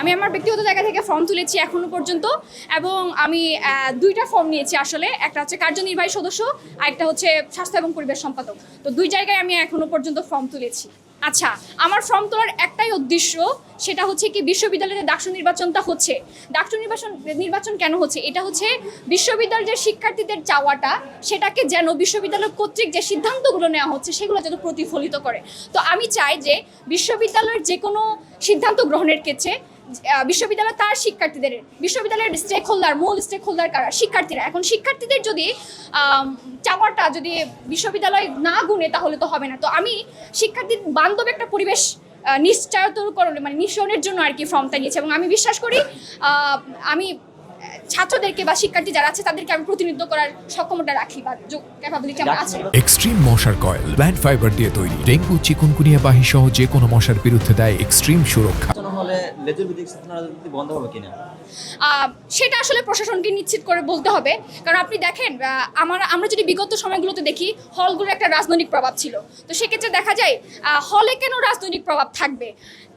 আমি আমার ব্যক্তিগত জায়গা থেকে ফর্ম তুলেছি এখনো পর্যন্ত এবং আমি দুইটা ফর্ম নিয়েছি আসলে। একটা হচ্ছে কার্যনির্বাহী সদস্য আর একটা হচ্ছে স্বাস্থ্য এবং পরিবেশ সম্পাদক। তো দুই জায়গায় আমি এখনো পর্যন্ত ফর্ম তুলেছি। আচ্ছা, আমার ফর্ম তোলার একটাই উদ্দেশ্য, সেটা হচ্ছে কি বিশ্ববিদ্যালয়ে ডাকসু নির্বাচনটা হচ্ছে। ডাকসু নির্বাচন কেন হচ্ছে? এটা হচ্ছে বিশ্ববিদ্যালয়ের যে শিক্ষার্থীদের চাওয়াটা, সেটাকে যেন বিশ্ববিদ্যালয় কর্তৃক যে সিদ্ধান্তগুলো নেওয়া হচ্ছে সেগুলো যেন প্রতিফলিত করে। তো আমি চাই যে বিশ্ববিদ্যালয়ের যে কোনো সিদ্ধান্ত গ্রহণের ক্ষেত্রে বিশ্ববিদ্যালয় তার শিক্ষার্থীদের, বিশ্ববিদ্যালয়ের মূল স্টেক হোল্ডার কারা? শিক্ষার্থীরা। এখন শিক্ষার্থীদের যদি চাওয়াটা যদি বিশ্ববিদ্যালয় না গুনে তাহলে তো হবে না। তো আমি শিক্ষার্থী বান্ধব একটা পরিবেশ নিশ্চয়নের জন্য আর কি ফর্মটা নিয়েছি এবং আমি বিশ্বাস করি আমি ছাত্রদেরকে বা শিক্ষার্থী যারা আছে তাদেরকে আমি প্রতিনিধিত্ব করার সক্ষমতা রাখি বা ক্যাপাবিলিটি আমার আছে। এক্সট্রিম মশার কয়েল প্ল্যান্ট ফাইবার দিয়ে তৈরি, ডেঙ্গু চিকুনগুনিয়া বাহি সহ যে কোনো মশার বিরুদ্ধে দেয় এক্সট্রিম সুরক্ষা। বন্ধ হবে কিনা সেটা আসলে প্রশাসনকে নিশ্চিত করে বলতে হবে। কারণ আপনি দেখেন আমরা যদি বিগত সময়গুলোতে দেখি হলগুলোর একটা রাজনৈতিক প্রভাব ছিল। তো সেক্ষেত্রে দেখা যায় হলে কেন রাজনৈতিক প্রভাব থাকবে?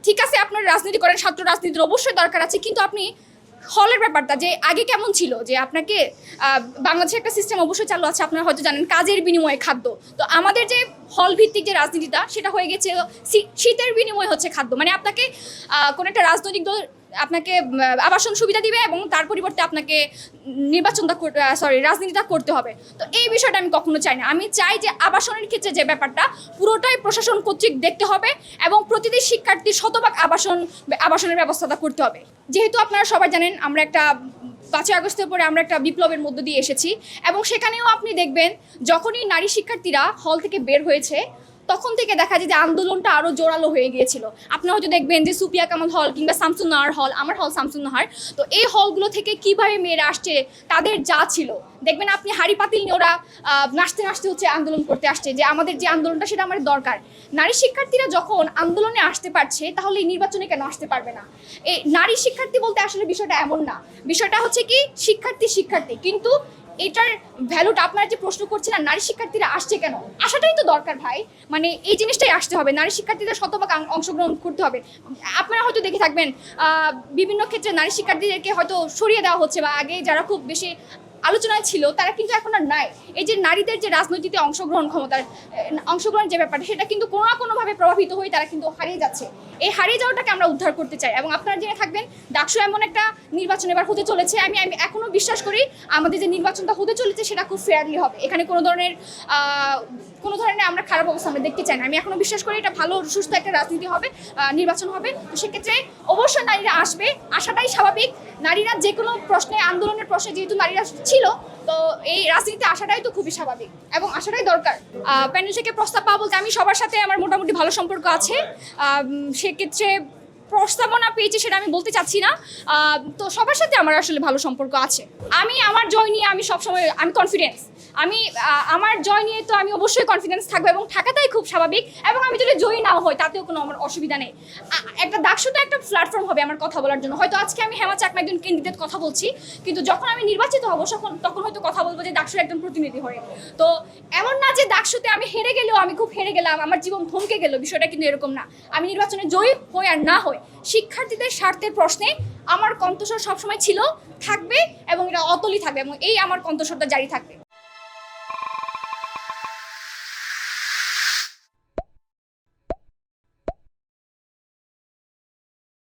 ঠিক আছে, আপনার রাজনীতি করেন, ছাত্র রাজনীতির অবশ্যই দরকার আছে, কিন্তু আপনি হলের ব্যাপারটা যে আগে কেমন ছিল, যে আপনাকে বাংলাদেশের একটা সিস্টেম অবশ্যই চালু আছে, আপনারা হয়তো জানেন, কাজের বিনিময়ে খাদ্য। তো আমাদের যে হল ভিত্তিক যে রাজনীতিটা সেটা হয়ে গেছে শীতের বিনিময়ে হচ্ছে খাদ্য। মানে আপনাকে কোনো একটা রাজনৈতিক দল আপনাকে আবাসন সুবিধা দিবে এবং তার পরিবর্তে আপনাকে রাজনীতিটা করতে হবে। তো এই বিষয়টা আমি কখনো চাই না। আমি চাই যে আবাসনের ক্ষেত্রে যে ব্যাপারটা পুরোটাই প্রশাসন কর্তৃক দেখতে হবে এবং প্রতিটি শিক্ষার্থীর শতভাগ আবাসনের ব্যবস্থাটা করতে হবে। যেহেতু আপনারা সবাই জানেন আমরা একটা 5ই আগস্টের পরে আমরা একটা বিপ্লবের মধ্য দিয়ে এসেছি এবং সেখানেও আপনি দেখবেন যখনই নারী শিক্ষার্থীরা হল থেকে বের হয়েছে তখন থেকে দেখা যায় যে আন্দোলনটা আরও জোরালো হয়ে গিয়েছিল। আপনারা হয়তো দেখবেন যে সুপিয়া কামাল হল কিংবা শামসুন্নাহার হল, আমার হল শামসুন্নাহার, তো এই হলগুলো থেকে কীভাবে মেয়েরা আসছে, তাদের যা ছিল দেখবেন আপনি হাড়ি পাতিল নিয়ে ওরা নাচতে নাচতে হচ্ছে আন্দোলন করতে আসছে, যে আমাদের যে আন্দোলনটা সেটা আমাদের দরকার। নারী শিক্ষার্থীরা যখন আন্দোলনে আসতে পারছে তাহলে এই নির্বাচনে কেন আসতে পারবে না? এই নারী শিক্ষার্থী বলতে আসলে বিষয়টা এমন না, বিষয়টা হচ্ছে কি শিক্ষার্থী, কিন্তু এটার ভ্যালুটা আপনারা যে প্রশ্ন করছেন আর নারী শিক্ষার্থীরা আসছে কেন, আসাটাই তো দরকার ভাই। মানে এই জিনিসটাই আসতে হবে, নারী শিক্ষার্থীদের শতভাগ অংশগ্রহণ করতে হবে। আপনারা হয়তো দেখে থাকবেন বিভিন্ন ক্ষেত্রে নারী শিক্ষার্থীদেরকে হয়তো সরিয়ে দেওয়া হচ্ছে, বা আগে যারা খুব বেশি আলোচনায় ছিল তারা কিন্তু এখন আর নাই। এই যে নারীদের যে রাজনীতিতে অংশগ্রহণ যে ব্যাপারটা, সেটা কিন্তু কোনো না কোনোভাবে প্রভাবিত হয়ে তারা কিন্তু হারিয়ে যাচ্ছে। এই হারিয়ে যাওয়াটাকে আমরা উদ্ধার করতে চাই এবং আপনারা জেনে থাকবেন ডাকসু এমন একটা নির্বাচন এবার হতে চলেছে। আমি এখনো বিশ্বাস করি আমাদের যে নির্বাচনটা হতে চলেছে সেটা খুব ফেয়ারলি হবে। এখানে কোনো ধরনের আমরা খারাপ অবস্থা আমরা দেখতে চাই না। আমি এখনো বিশ্বাস করি এটা ভালো সুস্থ একটা রাজনীতি হবে, নির্বাচন হবে। তো সেক্ষেত্রে অবশ্যই নারীরা আসবে, আসাটাই স্বাভাবিক। নারীরা যে কোনো প্রশ্নে, আন্দোলনের প্রশ্নে যেহেতু নারীরা ছিল, তো এই রাজনীতিতে আসাটাই তো খুবই স্বাভাবিক এবং আসাটাই দরকার। প্যানেল থেকে প্রস্তাব পাওয়া বলতে আমি সবার সাথে আমার মোটামুটি ভালো সম্পর্ক আছে। সেক্ষেত্রে প্রস্তাবনা পেয়েছি সেটা আমি বলতে চাচ্ছি না। তো সবার সাথে আমার আসলে ভালো সম্পর্ক আছে। আমার জয় নিয়ে আমি সবসময় কনফিডেন্স। আমার জয় নিয়ে তো আমি অবশ্যই কনফিডেন্স থাকবো এবং থাকাটাই খুব স্বাভাবিক। এবং আমি যদি জয়ী নাও হয় তাতেও কোনো আমার অসুবিধা নেই। একটা ডাকসুটা একটা প্ল্যাটফর্ম হবে আমার কথা বলার জন্য। হয়তো আজকে আমি হেমা চাকমা একজন ক্যান্ডিডেট কথা বলছি, কিন্তু যখন আমি নির্বাচিত হবো তখন হয়তো কথা বলবো যে ডাকসুর একজন প্রতিনিধি হয়ে। তো এমন না যে ডাকসুতে আমি হেরে গেলেও আমি খুব হেরে গেলাম, আমার জীবন থমকে গেল, বিষয়টা কিন্তু এরকম না। আমি নির্বাচনে জয়ী হই আর না হয়, শিক্ষার্থীদের স্বার্থের প্রশ্নে আমার কণ্ঠস্বর সবসময় ছিল, থাকবে এবং এটা অতলই থাকবে এবং এই আমার কণ্ঠস্বরটা জারি থাকবে।